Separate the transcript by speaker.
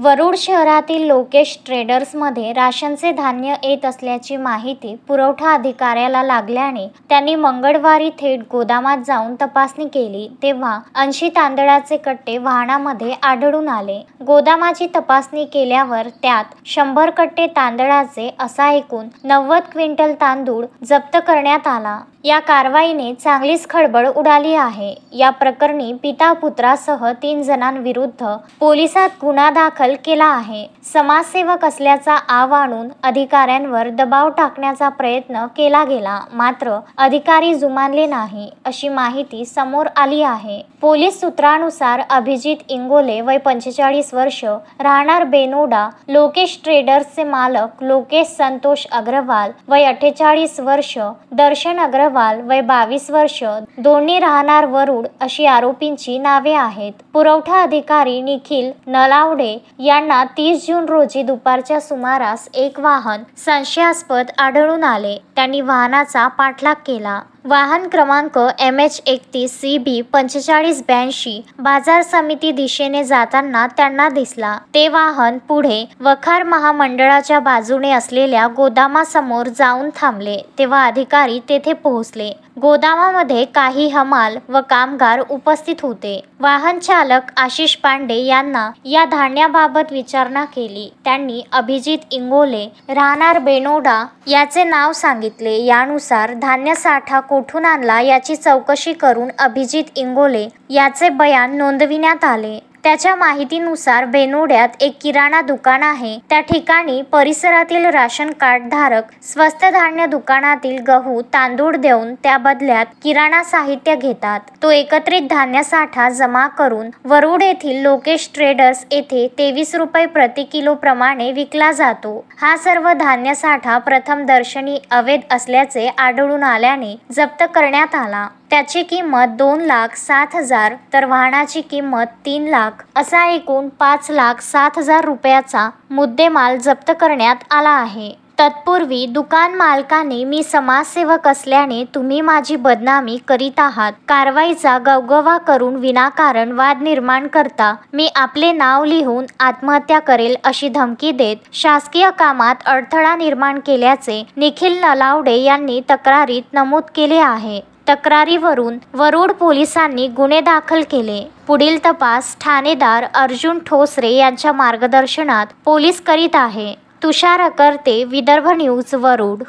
Speaker 1: वरुड शहरातील लोकेश ट्रेडर्समध्ये राशनचे धान्य येत असल्याची माहिती पुरवठा अधिकाऱ्याला लागल्याने त्यांनी मंगळवारी थेट गोदामात जाऊन तपासणी केली तेव्हा 80 तांदळाचे कट्टे वाहनामध्ये आढळून आले। गोदामाची तपासणी केल्यावर त्यात 100 कट्टे तांदळाचे असा एकूण 90 क्विंटल तांदूळ जप्त करण्यात आला। या कारवाईने चांगलीच खळबळ उडाली आहे। या प्रकरणी पिता पुत्रासह 3 जणांविरुद्ध पोलिसात गुन्हा दाखल केला आहे। समाजसेवक असल्याचा आव आणून अधिकाऱ्यांवर दबाव टाकण्याचा प्रयत्न केला गेला, मात्र अधिकारी जुमानले नाही अशी माहिती समोर आली आहे। पोलीस सूत्रानुसार अभिजित इंगोले वय 45 वर्ष, राहणार बेनोडा, लोकेश ट्रेडर्सचे मालक लोकेश संतोष अग्रवाल वय 48 वर्ष, दर्शन अग्रवाल वय 22 वर्ष, दोन्ही राहणार वरुड अशी आरोपींची नावे आहेत। पुरवठा अधिकारी निखिल नलावडे यांना 30 जून रोजी दुपारच्या सुमारास एक वाहन संशयास्पद आढळून आले। त्यांनी वाहनाचा पाठलाग केला। वाहन क्रमांक MH31CB 4582 बाजार समिती दिशेने जाताना त्यांना दिसला। ते वाहन पुढे वखार महामंडळाच्या बाजूने असलेल्या गोदामासमोर जाऊन थांबले तेव्हा अधिकारी तेथे पोहोचले। गोदामामध्ये काही हमाल व कामगार उपस्थित होते। वाहन चालक आशिष पांडे यांना या धान्याबाबत विचारणा केली। त्यांनी अभिजित इंगोले, राहणार बेनोडा याचे नाव सांगितले। यानुसार धान्य साठा कोठून आणला याची चौकशी करून अभिजित इंगोले याचे बयान नोंदविण्यात आले। त्याच्या माहितीनुसार बेनोड्यात एक किराणा दुकान आहे। त्या ठिकाणी परिसरातील राशन कार्ड धारक स्वस्त धान्य दुकानातील गहू तांदूळ देऊन त्या बदल्यात किराणा साहित्य घेतात। तो एकत्रित धान्य साठा जमा करून वरुड येथील लोकेश ट्रेडर्स येथे 23 रुपये प्रति किलो प्रमाणे विकला जातो। हा सर्व धान्य साठा प्रथम दर्शनी अवैध असल्याचे आढळून आल्याने जप्त करण्यात आला। त्याची किंमत 2,07,000 तर वाहनाची किंमत 3 लाख असा एकूण 5,07,000 रुपयाचा मुद्देमाल जप्त करण्यात आला आहे। तत्पूर्वी दुकान मालकाने मी समाजसेवक असल्याने तुम्ही माझी बदनामी करीत आहात, कारवाईचा गवगवा करून विनाकारण वाद निर्माण करता मी आपले नाव लिहून आत्महत्या करेल अशी धमकी देत शासकीय कामात अडथळा निर्माण केल्याचे निखिल नलावडे यांनी तक्रारीत नमूद केले आहे। तक्रारीवरून वरुड पोलिसांनी गुन्हे दाखल केले। पुढील तपास ठाणेदार अर्जुन ठोसरे यांच्या मार्गदर्शनात पोलीस करीत आहे। तुषार अकर्ते, विदर्भ न्यूज, वरुड।